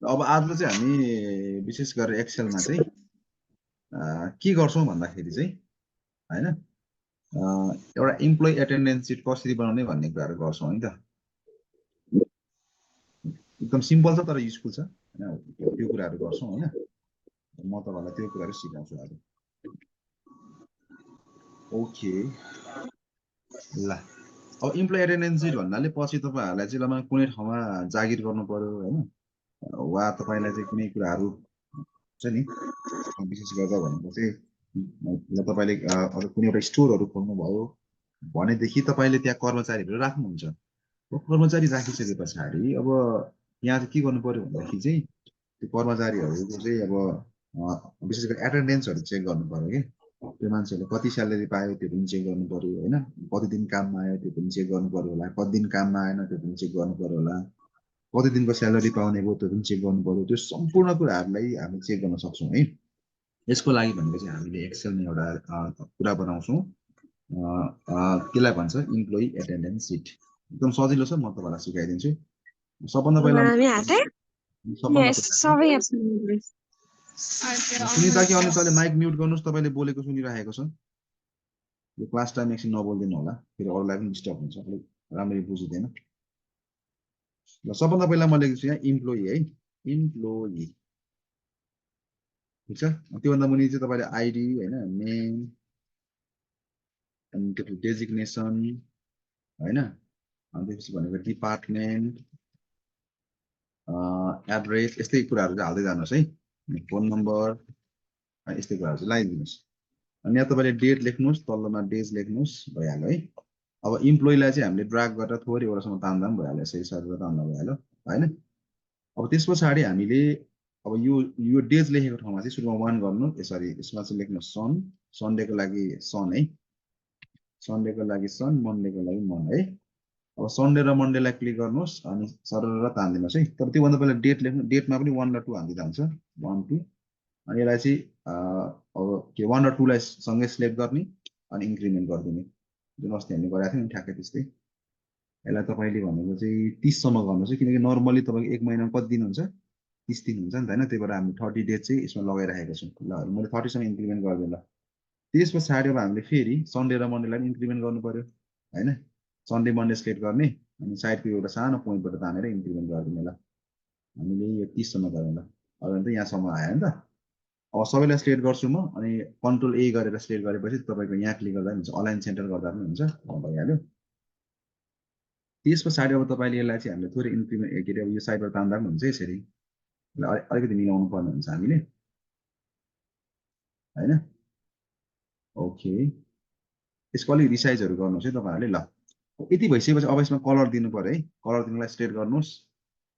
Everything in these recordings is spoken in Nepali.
अब आज चाहिँ हामी विशेष गरेर एक्सेलमा चाहिँ के गर्छौँ भन्दाखेरि चाहिँ हैन एउटा इम्प्लोइ एटेन्डेन्स सिट कसरी बनाउने भन्ने कुराहरू गर्छौँ है त। एकदम सिम्पल छ तर युजफुल छ हैन, त्यो कुराहरू गर्छौँ हैन। म तपाईहरुलाई त्यो कुराहरू सिकाउँछु आज। ओके ल, अब इम्प्लोइ एटेन्डेन्स सिट भन्नाले पछि तपाईहरुलाई चाहिँ लमा कुनै ठाउँमा जागिर गर्नु पर्यो हैन, वा तपाईलाई चाहिँ कुनै कुराहरू छ नि विशेष गरेर भनेको चाहिँ तपाईले अब कुनै एउटा स्टोरहरू खोल्नु भयो भनेदेखि तपाईले त्यहाँ कर्मचारीहरू राख्नुहुन्छ। कर्मचारी राखिसके पछाडि अब यहाँ चाहिँ के गर्नु पर्यो भन्दाखेरि चाहिँ त्यो कर्मचारीहरूको चाहिँ अब विशेष गरी एटेन्डेन्सहरू चेक गर्नु पर्यो कि त्यो मान्छेले कति स्यालेरी पायो त्यो पनि चेक गर्नु पर्यो हैन, कति दिन काममा आयो त्यो पनि चेक गर्नु पर्यो होला, कति दिन काममा आएन त्यो पनि चेक गर्नु पर्यो होला, कति दिनको स्यालेरी पाउने भयो त्यो पनि चेक गर्नु पर्यो। त्यो सम्पूर्ण कुराहरूलाई हामी चेक गर्न सक्छौँ है। यसको लागि भनेको चाहिँ हामीले एक्सेलमा एउटा कुरा बनाउँछौँ, त्यसलाई भन्छ इम्प्लोइ एटेन्डेन्स सिट। एकदम सजिलो छ, म तपाईँलाई सिकाइदिन्छु। सबभन्दा पहिला सुनिता कि अनुसारले माइक म्युट गर्नुहोस्, तपाईँले बोलेको सुनिरहेको छ। यो क्लास टाइम एकछिन नबोल्दिनु होला, फेरि अरूलाई पनि डिस्टर्ब हुन्छ, अलिक राम्ररी बुझिँदैन। ल सबभन्दा पहिला म लेख्छु यहाँ इम्प्लोइ है, इम्प्लोइ ठिक छ। त्योभन्दा मुनि चाहिँ तपाईँले आइडी हैन, नेम अनि त्यो डेजिग्नेसन हैन, अनि त्यसपछि भनेको डिपार्टमेन्ट, एड्रेस, यस्तै कुराहरू चाहिँ हाल्दै जानुहोस् है, फोन नम्बर यस्तै कुराहरू चाहिँ लगाइदिनुहोस्। अनि यहाँ तपाईँले डेट लेख्नुहोस्, तल्लोमा डेज लेख्नुहोस्, भइहाल्यो है। अब इम्प्लोइलाई चाहिँ हामीले ड्र्याग गरेर थोरै एउटासम्म तान्दा पनि भइहाल्यो, यसरी सरेर तान्दा भइहाल्यो हैन। अब त्यस पछाडि हामीले अब यो डेज लेखेको ठाउँमा चाहिँ सुरुमा 1 गर्नु, सरी यसमा चाहिँ लेख्नु सन, सन्डेको लागि सन है, सन्डेको लागि सन, मन्डेको लागि मन है। अब सन्डे र मन्डेलाई क्लिक गर्नुहोस् अनि सरर तान्दिनुहोस् है। तर त्योभन्दा पहिला डेट लेख्नु, डेटमा पनि 1 र 2 हालिदिँदा हुन्छ, 1 2। अनि यसलाई चाहिँ अब के 1 र 2 लाई सँगै सिलेक्ट गर्ने अनि इन्क्रिमेन्ट गरिदिने, जुन अस्ति हामीले गरेको थियौँ नि ठ्याक्कै त्यस्तै। यसलाई तपाईँले भनेको चाहिँ 30 सम्म गर्नुहोस् है, किनकि नर्मली तपाईँको एक महिनामा कति दिन हुन्छ, 30 दिन हुन्छ नि त हैन। त्यही भएर हामी 30 डेज चाहिँ यसमा लगाइरहेको छौँ। ल मैले 30 सम्म इन्क्रिमेन्ट गरिदिएँ। ल त्यस पछाडि अब हामीले फेरि सन्डे र मन्डेलाई पनि इन्क्रिमेन्ट गर्नु पर्यो हैन। सन्डे मन्डे सिलेक्ट गर्ने अनि साइडको एउटा सानो पोइन्टबाट तानेर इन्क्रिमेन्ट गरिदिने। ल हामीले यो 30 सम्म गरौँ। ल अब त यहाँसम्म आयो नि त। अब सबैलाई सिलेक्ट गर्छु म, अनि कन्ट्रोल ए गरेर सिलेक्ट गरेपछि तपाईँको यहाँ क्लिक गर्दा पनि हुन्छ, अलाइन सेन्टर गर्दा पनि हुन्छ, भइहाल्यो। त्यस पछाडि अब तपाईँले यसलाई चाहिँ हामीले थोरै इन्क्रिमेन्ट के अरे यो साइडबाट तान्दा पनि हुन्छ यसरी, अलिकति मिलाउनु पर्ने हुन्छ हामीले हैन। ओके, यसको अलिक रिसाइजहरू गर्नुहोस् है तपाईँहरूले। ल यति भइसकेपछि अब यसमा कलर दिनु पर्यो है, कलर दिनुलाई स्ट्रेट गर्नुहोस्।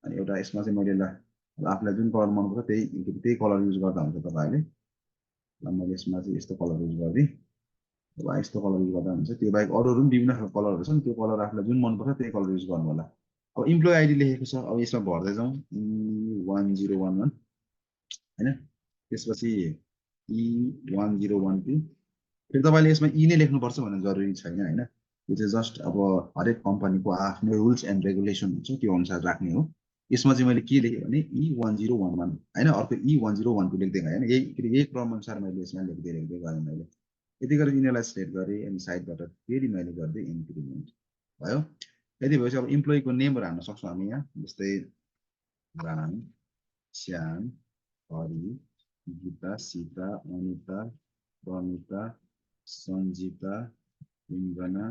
अनि एउटा यसमा चाहिँ मैले ल आफूलाई जुन कलर मनपर्छ त्यही कलर युज गर्दा हुन्छ तपाईँहरूले। ल मैले यसमा चाहिँ यस्तो कलर युज गरिदिएँ, वा यस्तो कलर युज गर्दा हुन्छ। त्यो बाहेक अरू पनि विभिन्न खालको कलरहरू छन्, त्यो कलर आफूलाई जुन मनपर्छ त्यही कलर युज गर्नु होला। अब इम्प्लोइ आइडी लेखेको छ, अब यसमा भर्दै जाउँ, 1011 हैन। त्यसपछि E1012, फेरि तपाईँले यसमा ई नै लेख्नुपर्छ भन्ने जरुरी छैन हैन। यो चाहिँ जस्ट अब हरेक कम्पनीको आफ्नो रुल्स एन्ड रेगुलेसन हुन्छ, त्यो अनुसार राख्ने हो। यसमा चाहिँ मैले के लेखेँ भने E1011 हैन, अर्को E1012 लेख्दै गएँ हैन, यही क्रम अनुसार मैले यसमा लेख्दै गएँ मैले। यति गरेर यिनीहरूलाई सिलेक्ट गरेँ अनि साइडबाट फेरि मैले गर्दै इन्क्रिमेन्ट भयो। यति भएपछि अब इम्प्लोइको नेमहरू हाल्न सक्छौँ हामी यहाँ, जस्तै राम, श्याम, हरि, गीता, सीता, अनिता, प्रमिता, सञ्जिता, इन्द्रना,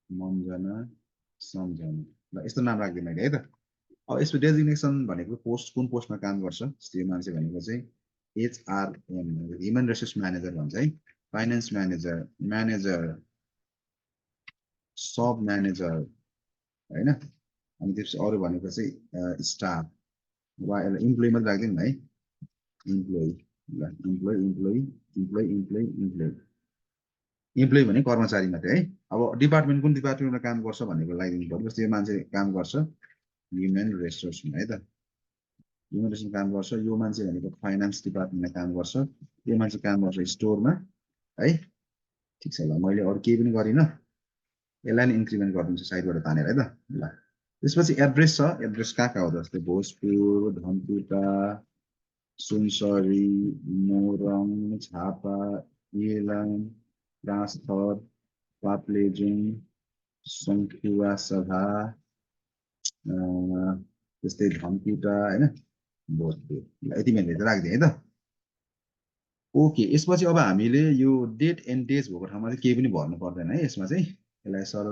मञ्जना, सम्झना। ल यस्तो नाम राखिदिएँ मैले है त। अब यसको डेजिग्नेसन भनेको पोस्ट, कुन पोस्टमा काम गर्छ, त्यो मान्छे भनेको चाहिँ HRM ह्युमन रिसोर्स म्यानेजर भन्छ है, फाइनेन्स म्यानेजर, म्यानेजर, सब म्यानेजर हैन। अनि त्यसपछि अरू भनेको चाहिँ स्टाफ वा इम्प्लोइ मात्रै राख्दिउँ है, इम्प्लोइ। ल employee employee employee employee employee employee भने कर्मचारी मात्रै है। अब डिपार्टमेन्ट कुन डिपार्टमेन्टमा काम गर्छ भनेको लगाइदिनु पर्यो। जस्तै यो मान्छे काम गर्छ ह्युमन रिसोर्समा है त, ह्युमन रिसोर्समा काम गर्छ। यो मान्छे भनेको फाइनान्स डिपार्टमेन्टमा काम गर्छ, यो मान्छे काम गर्छ स्टोरमा है। ठिक छ, ल मैले अरू केही पनि गरिनँ, यसलाई नै इन्क्रिमेन्ट गरिदिन्छु साइडबाट तानेर है त। ल त्यसपछि एड्रेस छ, एड्रेस कहाँ हो जस्तै भोजपुर, धनकुटा, सुनसरी, मोरङ, झापा, इलाम, राजथर, पाप्लेजुङ, सङ्खुवासभा, त्यस्तै धनकुटा होइन, भोजपुर। यति मैले राखिदिएँ है त। ओके, यसपछि अब हामीले यो डेट एन्ड डेज भएको ठाउँमा चाहिँ केही पनि भर्नु पर्दैन है। यसमा चाहिँ यसलाई सर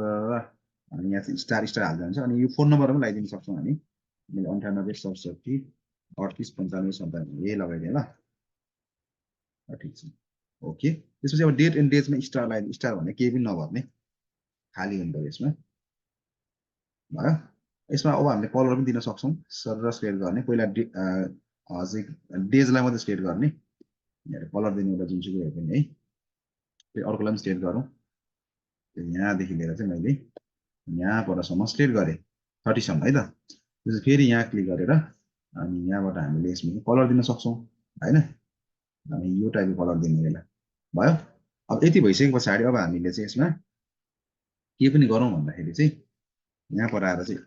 अनि यहाँ चाहिँ स्टार स्टार हाल्दा हुन्छ। अनि यो फोन नम्बर पनि लगाइदिन सक्छौँ हामी। 98 67 38 95 97 यही लगाइदिएँ ल। ठिक छ, ओके। त्यसपछि अब डेट एन्ड डेजमा स्टार लगाइदिनु। स्टार भने केही पनि नभर्ने, खाली हुनु पर्यो यसमा, भयो। यसमा अब हामीले कलर पनि दिन सक्छौँ सर र सिलेक्ट गर्ने। पहिला हजुर डेजलाई मात्रै सिलेक्ट गर्ने, कलर दिने एउटा जुनसुकै भए पनि है। फेरि अर्कोलाई पनि सिलेक्ट गरौँ। यहाँदेखि लिएर चाहिँ मैले यहाँबाटसम्म सिलेक्ट गरेँ 30 सम्म है त। त्यसपछि फेरि यहाँ क्लिक गरेर अनि यहाँबाट हामीले यसमा कलर दिन सक्छौँ होइन। अनि यो टाइपको कलर दिने बेला भयो। अब यति भइसके पछाडि अब हामीले चाहिँ यसमा के पनि गरौँ भन्दाखेरि चाहिँ यहाँबाट आएर चाहिँ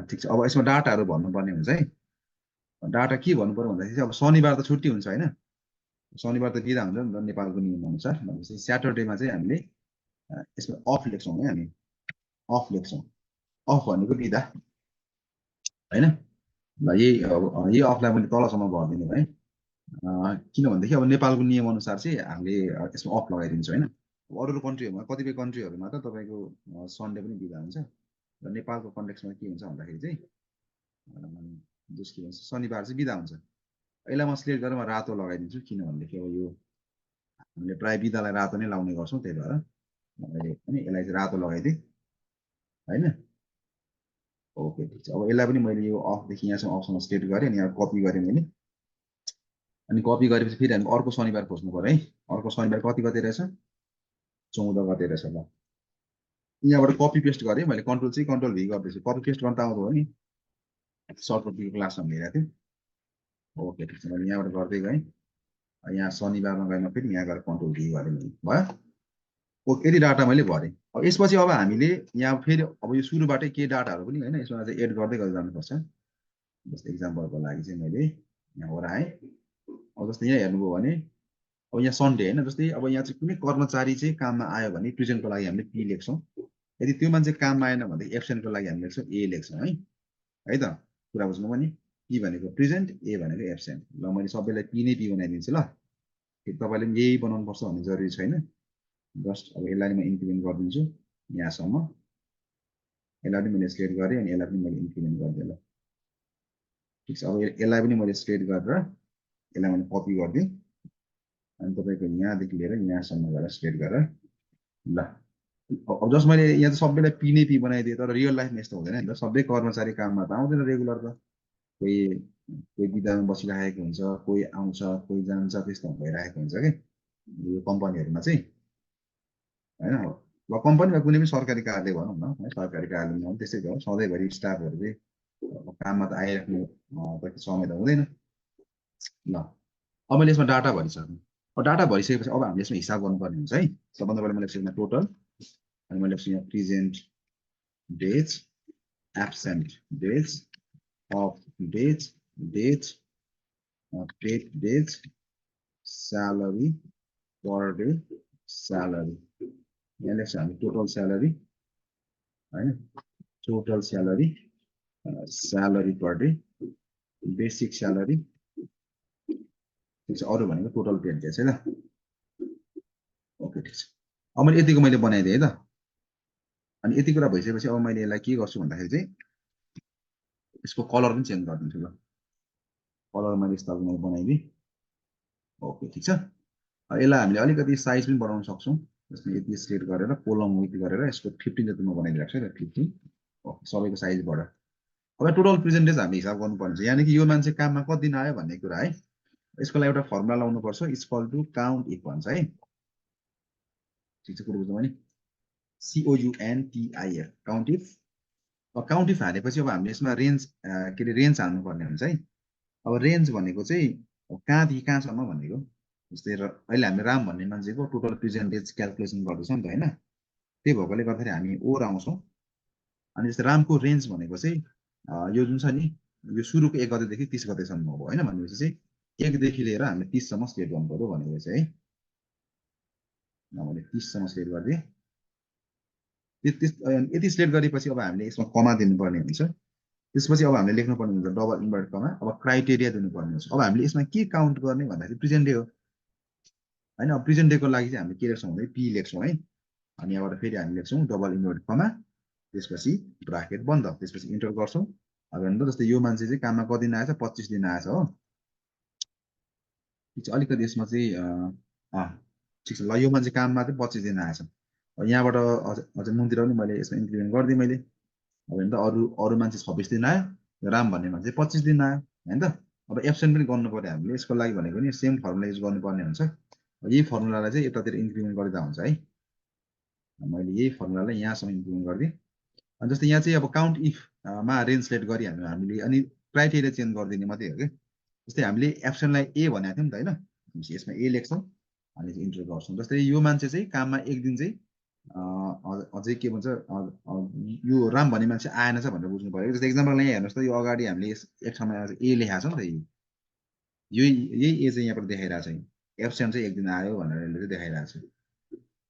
ठिक छ। अब यसमा डाटाहरू भन्नुपर्ने हुन्छ है। डाटा के भन्नु पर्यो भन्दाखेरि अब शनिबार त छुट्टी हुन्छ होइन, शनिबार त बिदा हुन्छ नि त नेपालको नियम अनुसार। भनेपछि स्याटरडेमा चाहिँ हामीले यसमा अफ लेख्छौँ है, हामी अफ लेख्छौँ। अफ भनेको बिदा होइन। ल यही अफलाई मैले तलसम्म भरिदिनु है। किनभनेदेखि अब नेपालको नियम अनुसार चाहिँ हामीले यसमा अफ लगाइदिन्छौँ होइन। अरू कन्ट्रीहरूमा कतिपय कन्ट्रीहरूमा त तपाईँको सन्डे पनि बिदा हुन्छ। र नेपालको कन्टेक्समा के हुन्छ भन्दाखेरि चाहिँ के भन्छ शनिबार चाहिँ बिदा हुन्छ। यसलाई म सिलेक्ट गरेर म रातो लगाइदिन्छु, किनभनेदेखि अब यो हामीले प्रायः बिदालाई रातो नै लाउने गर्छौँ। त्यही भएर मैले पनि यसलाई चाहिँ रातो लगाइदिएँ होइन। ओके ठिक छ। अब यसलाई पनि मैले यो अफदेखि यहाँसम्म अफसम्म सिलेक्ट गरेँ अनि यहाँ कपी गरेँ मैले। अनि कपी गरेपछि फेरि हामी अर्को शनिबार खोज्नु पर्यो है। अर्को शनिबार कति रहेछ, 14 गते रहेछ। ल यहाँबाट कपी पेस्ट गरेँ मैले, कन्ट्रोल भी गर्दैछु। कपी पेस्ट गर्न त आउँदो हो नि, सर्टकटको क्लासमा हेरेको थिएँ। ओके ठिक छ, मैले यहाँबाट गर्दै गएँ। यहाँ शनिबारमा गएन, फेरि यहाँ गएर कन्ट्रोल भी गरेँ भयो। ओके, यति डाटा मैले भरेँ। अब यसपछि अब हामीले यहाँ फेरि अब यो सुरुबाटै के डाटाहरू पनि होइन यसमा चाहिँ एड गर्दै जानुपर्छ। जस्तै इक्जाम्पलको लागि चाहिँ मैले यहाँ ओराएँ। अब जस्तै यहाँ हेर्नुभयो भने अब यहाँ सन्डे होइन, जस्तै अब यहाँ चाहिँ कुनै कर्मचारी चाहिँ काममा आयो भने प्रेजेन्टको लागि हामीले पी लेख्छौँ। यदि त्यो मान्छे काममा आएन भने एब्सेन्टको लागि हामीले लेख्छौँ ए लेख्छौँ है त। कुरा बुझ्नु पनि, पी भनेको प्रेजेन्ट, ए भनेको एब्सेन्ट। ल मैले सबैलाई पी नै पी बनाइदिन्छु ल। तपाईँले पनि यही बनाउनु पर्छ भन्ने जरुरी छैन। जस्ट अब यसलाई म इन्क्रिमेन्ट गरिदिन्छु यहाँसम्म। यसलाई पनि मैले सिलेक्ट गरेँ अनि यसलाई पनि मैले इन्क्रिमेन्ट गरिदिएँ ल। ठिक छ। अब यसलाई पनि मैले सिलेक्ट गरेर यसलाई मैले कपी गरिदिएँ अनि तपाईँको यहाँदेखि लिएर यहाँसम्म गएर सिलेक्ट गरेर ल। अब जस्ट मैले यहाँ चाहिँ सबैलाई पी नै पी बनाइदिएँ, तर रियल लाइफमा यस्तो हुँदैन नि त। सबै कर्मचारी काममा त आउँदैन रेगुलर त। कोही बिदामा बसिरहेको हुन्छ, कोही आउँछ, कोही जान्छ, त्यस्तो भइरहेको हुन्छ कि यो कम्पनीहरूमा चाहिँ होइन। ल कम्पनीमा कुनै पनि सरकारी कार्यालय भनौँ न है, सरकारी कार्यालयमा पनि त्यस्तै हो। सधैँभरि स्टाफहरू चाहिँ काममा त आइराख्ने समय त हुँदैन। ल अब मैले यसमा डाटा भरिसकेँ। अब डाटा भरिसकेपछि अब हामीले यसमा हिसाब गर्नुपर्ने हुन्छ है। सबभन्दा पहिला मैले लेख्छु टोटल, अनि मैले लेख्छु यहाँ present days, absent days, of days, days, paid days, salary, per day salary. यहाँ लेख्छ हामी टोटल स्यालेरी होइन, total salary, salary per day, basic salary. ठिक छ, अरू भनेको टोटल पेड डेज है ल। ओके ठिक छ। अब मैले यतिको मैले बनाइदिएँ है त। अनि यति कुरा भइसकेपछि अब मैले यसलाई के गर्छु भन्दाखेरि चाहिँ यसको कलर पनि चेन्ज गरिदिन्छु ल। कलर मैले यस्तो मैले बनाइदिएँ। ओके ठिक छ। यसलाई हामीले अलिकति साइज पनि बढाउन सक्छौँ। जस्तै यति सिलेक्ट गरेर कोलम विथ गरेर यसको 15 जति म बनाइदिएको छु है 15। ओके, सबैको साइज बढ। अब टोटल प्रेजेन्टेज हामी हिसाब गर्नुपर्ने छ, यानि कि यो मान्छे काममा कति दिन आयो भन्ने कुरा है। यसको लागि एउटा फर्मुला लाउनुपर्छ, इक्वल टु काउन्ट इफ भन्छ है। ठिक छ, कुरो बुझ्नु भने COUNTIF, count if. Count if हालेपछि अब हामीले यसमा रेन्ज के अरे रेन्ज हाल्नुपर्ने हुन्छ है। अब रेन्ज भनेको चाहिँ कहाँदेखि कहाँसम्म भनेको। जस्तै अहिले हामी राम भन्ने मान्छेको टोटल प्रेजेन्टेज क्यालकुलेसन गर्दैछौँ नि त होइन। त्यही भएकोले गर्दाखेरि हामी ओर आउँछौँ। अनि जस्तै रामको रेन्ज भनेको चाहिँ यो जुन छ नि यो सुरुको 1 गतेदेखि 30 गतेसम्म हो हैन भनेपछि चाहिँ 1 देखि लिएर हामीले 30 सम्म स्टेट गर्नु पर्यो भनेको चाहिँ है मैले 30 सम्म स्टेट गर्दिए यति स्टेट गरेपछि अब हामीले यसमा कमा दिनुपर्ने हुन्छ त्यसपछि अब हामीले लेख्नुपर्ने हुन्छ डबल इन्भर्टेड कमा अब क्राइटेरिया दिनुपर्ने हुन्छ अब हामीले यसमा के काउन्ट गर्ने भन्दाखेरि प्रेजेन्ट डे हो हैन अब प्रेजेन्ट डे को लागि चाहिँ हामीले के लेख्छौँ भने पी लेख्छौँ है अनि यहाँबाट फेरि हामी लेख्छौँ डबल इन्भर्टेड कमा त्यसपछि ब्राकेट बन्द त्यसपछि इन्टर गर्छौँ अब हेर्नु त जस्तै यो मान्छे चाहिँ काममा कति दिन आएछ 25 दिन आएछ हो अलिकति यसमा चाहिँ ठिक छ ल यो मान्छे काममा चाहिँ 25 दिन आएछ यहाँबाट अझ मुनतिर पनि मैले यसमा इन्क्रिमेन्ट गरिदिएँ मैले अब हेर्नु त अरू अरू मान्छे 26 दिन आयो राम भन्ने मान्छे 25 दिन आयो हैन त अब एब्सेन्ट पनि गर्नु पर्यो हामीले यसको लागि भनेको नि सेम फर्मुला युज गर्नुपर्ने हुन्छ यही फर्मुलालाई चाहिँ यतातिर इन्क्रिमेन्ट गरिदिँदा हुन्छ है मैले यही फर्मुलालाई यहाँसम्म इन्क्रिमेन्ट गरिदिएँ अनि जस्तै यहाँ चाहिँ अब काउन्ट इफ मा रेन्ज सेट गरिहाल्नु हामीले अनि क्राइटेरिया चेन्ज गरिदिने मात्रै हो कि जस्तै हामीले एब्सेन्टलाई ए भनेको थियौँ नि त होइन यसमा ए लेख्छौँ अनि इन्टर गर्छौँ जस्तै यो मान्छे चाहिँ काममा एक दिन चाहिँ अझै के भन्छ यो राम भन्ने मान्छे आएन छ भनेर बुझ्नु पर्यो जस्तै एक्जाम्पल यहाँ हेर्नुहोस् त यो अगाडि हामीले एक ठाउँमा ए लेखाएको छ नि त यही ए चाहिँ यहाँबाट देखाइरहेको छ एब्सेन्ट चाहिँ एक दिन आयो भनेर यसले चाहिँ देखाइरहेको छ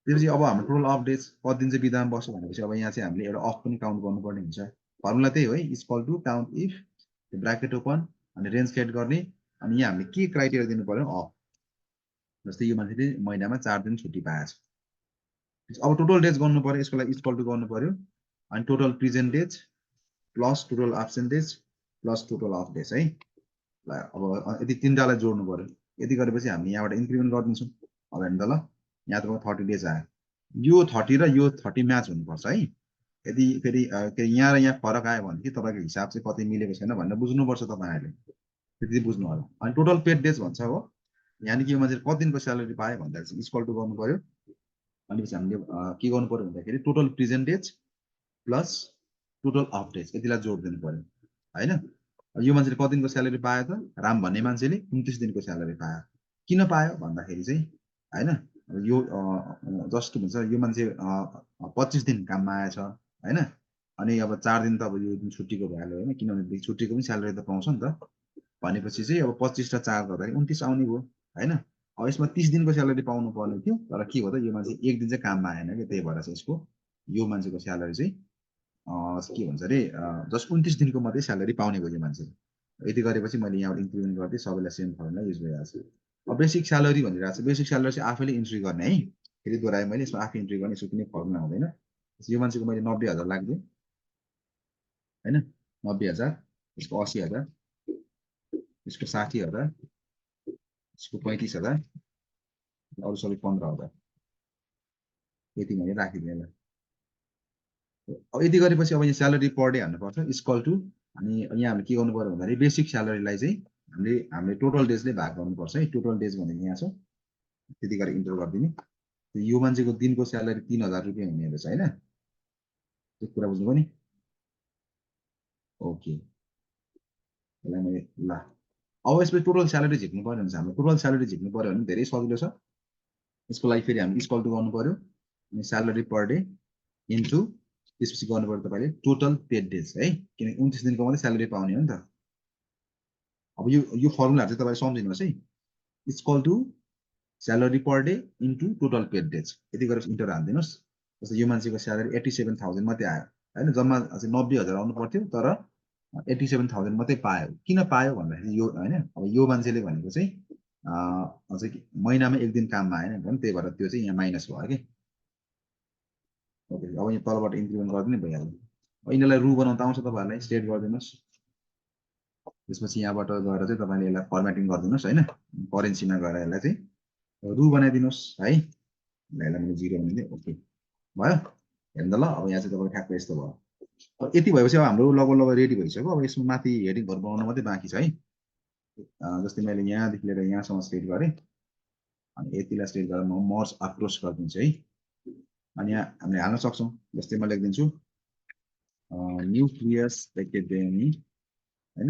त्यसपछि अब हाम्रो टोटल अफ डेज कति दिन चाहिँ बिदामा बस्छ भनेपछि अब यहाँ चाहिँ हामीले एउटा अफ पनि काउन्ट गर्नुपर्ने हुन्छ फर्मुला त्यही हो है equal to count if bracket open अनि रेन्ज सेट गर्ने अनि यहाँ हामीले के क्राइटेरिया दिनु पर्यो अफ जस्तै यो मान्छेले महिनामा 4 दिन छुट्टी पाएछ अब टोटल डेज गर्नु पर्यो यसको लागि इक्वल टु गर्नु पर्यो अनि total present days plus total absent days plus total of days है अब यदि तिनटालाई जोड्नु पर्यो यति गरेपछि हामी यहाँबाट इन्क्रिमेन्ट गरिदिन्छौँ अब हेर्नु त ल यहाँ त 30 डेज आयो यो 30 र यो 30 म्याच हुनुपर्छ है यदि फेरि यहाँ र यहाँ फरक आयो भनेदेखि तपाईँको हिसाब चाहिँ कति मिलेको छैन भनेर बुझ्नुपर्छ तपाईँहरूले त्यति बुझ्नु होला अनि टोटल पेड डेज भन्छ हो यानि कि यो मान्छेले कति दिनको स्यालेरी पायो भन्दा चाहिँ इक्वल टु गर्नु पर्यो अनि पछि हामीले के गर्नु पर्यो भन्दाखेरि total present days plus total of days यतिलाई जोड दिनु पर्यो हैन यो मान्छेले कति दिनको स्यालेरी पायो त राम भन्ने मान्छेले 29 दिनको स्यालेरी पायो किन पायो भन्दाखेरि चाहिँ हैन यो जस्ट के भन्छ यो मान्छे 25 दिन काममा आएछ हैन अनि अब 4 दिन त अब यो दिन छुट्टीको भइहाल्यो हैन किनभने छुट्टीको पनि स्यालेरी त पाउँछ नि त भनेपछि चाहिँ अब 25 र 4 गर्दाखेरि 29 आउने भयो हैन अब यसमा 30 दिनको स्यालेरी पाउनु पर्ने थियो तर के हो त यो मान्छे एक दिन चाहिँ काममा आएन कि त्यही भएर चाहिँ यसको यो मान्छेको स्यालेरी चाहिँ के भन्छ अरे जस्ट 29 दिनको मात्रै स्यालेरी पाउने भयो यो मान्छे यति गरेपछि मैले यहाँबाट इन्क्रिमेन्ट गर्दै सबैलाई सेम फर्मुला युज गरिरहेको छु अब बेसिक स्यालेरी भनिरहेको छ बेसिक स्यालेरी चाहिँ आफैले इन्ट्री गर्ने है फेरि दोहोऱ्याएँ मैले यसमा आफै इन्ट्री गर्ने यसको कुनै फर्मुला हुँदैन यो मान्छेको मैले 90,000 लाग्दिएँ हैन 90,000 यसको 80,000 यसको 60,000 यसको 35,000 अरू सबै 15,000 यति मैले राखिदिएँ ल अब यति गरेपछि अब यहाँ स्यालेरी पर डे हाल्नुपर्छ इक्वल टु अनि यहाँ हामीले के गर्नु पर्यो भन्दाखेरि बेसिक स्यालेरीलाई चाहिँ हामीले टोटल डेजले भाग गर्नुपर्छ है टोटल डेज भनेको यहाँ छ त्यति गरेर इन्टर गरिदिने यो मान्छेको दिनको स्यालेरी 3,000 रुपियाँ हुने रहेछ हैन त्यो कुरा बुझ्नुभयो नि ओके यसलाई मैले ल अब यसपछि टोटल स्यालेरी झिक्नु पर्यो भने हाम्रो टोटल स्यालेरी झिक्नु पर्यो भने धेरै सजिलो छ यसको लागि फेरि हामी इक्वल टु गर्नु पर्यो अनि स्यालेरी पर डे इन्टु त्यसपछि गर्नु पर्यो तपाईँले टोटल पेड डेज है किनकि 29 दिनको मात्रै स्यालेरी पाउने हो नि त अब यो फर्मुलाहरु चाहिँ तपाईले सम्झिनुहोस् है equal to salary per day into total paid days यति गरेर इन्टर हाल्दिनुस् जस्तै यो मान्छेको स्यालेरी 87,000 मात्रै आयो हैन जम्मा चाहिँ 90,000 आउनु पर्थ्यो तर 87,000 मात्रै पायो किन पायो भन्दाखेरि यो हैन अब यो मान्छेले भनेको चाहिँ अझै महिनामा एक दिन काममा आएन भने त्यही भएर त्यो चाहिँ यहाँ माइनस भयो के ओके अब यहाँ तलबाट इन्क्रिमेन्ट गर्दिनु भइहाल्यो अब यिनीलाई रु बनाउन आउँछ तपाईहरुलाई स्टेट गरिदिनुस् त्यसपछि यहाँबाट गएर चाहिँ तपाईले यसलाई फर्मेटिङ गरिदिनुस् हैन करेन्सीमा गएर यसलाई चाहिँ रु बनाइदिनुस् है ल यसलाई मैले 0 बनाइदिए ओके भयो हेर्नु त ल अब यहाँ चाहिँ तपाईको ठ्याक्क यस्तो भयो अब यति भएपछि अब हाम्रो लगभग रेडी भइसक्यो अब यसमा माथि हेडिङहरु बनाउन मात्रै बाँकी छ है जस्तै मैले यहाँदेखि लिएर यहाँसम्म स्टेट गरेँ अनि यतिलाई स्टेट गरेर म मर्ज अप्रोच गरिदिन्छु है अनि यहाँ हामीले हाल्न सक्छौं जस्तै म लेख्दिन्छु न्युक्लियस एकाडेमी हैन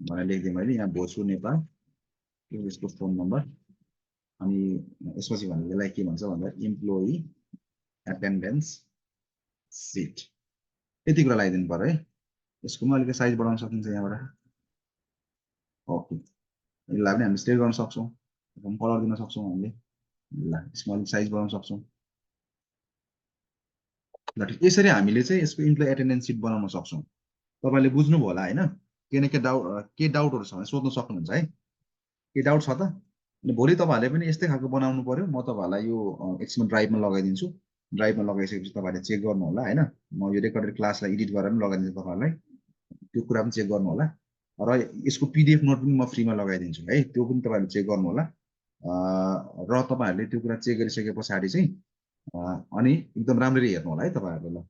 मलाई लेख्दिएँ मैले यहाँ भोजपुर नेपाल यसको फोन नम्बर अनि यसपछि भने यसलाई के भन्छ भन्दा इम्प्लोइ एटेन्डेन्स सिट यति कुरा लगाइदिनु पर्यो है यसको पनि अलिकति साइज बढाउन सकिन्छ यहाँबाट। ओके, यसलाई पनि हामी स्टेट गर्न सक्छौँ, कलर दिन सक्छौँ हामीले। ल यसमा अलिक साइज बढाउन सक्छौँ। ल ठिक, यसरी हामीले चाहिँ यसको इम्प्लोइ एटेन्डेन्स सिट बनाउन सक्छौँ। तपाईँले बुझ्नुभयो होला होइन? के डाउटहरू छ भने सोध्न सक्नुहुन्छ है। के डाउट छ त? अनि भोलि तपाईँहरूले पनि यस्तै खालको बनाउनु पर्यो। म तपाईँहरूलाई यो एकछिनमा ड्राइभमा लगाइदिन्छु। ड्राइभमा लगाइसकेपछि तपाईँहरूले चेक गर्नु होला होइन? म यो रेकर्डेड क्लासलाई एडिट गरेर पनि लगाइदिन्छु तपाईँहरूलाई। त्यो कुरा पनि चेक गर्नु होला। र यसको PDF नोट पनि म फ्रीमा लगाइदिन्छु है, त्यो पनि तपाईँहरूले चेक गर्नु होला। र तपाईँहरूले त्यो कुरा चेक गरिसके पछाडि चाहिँ अनि एकदम राम्ररी हेर्नु होला है तपाईँहरूले। ल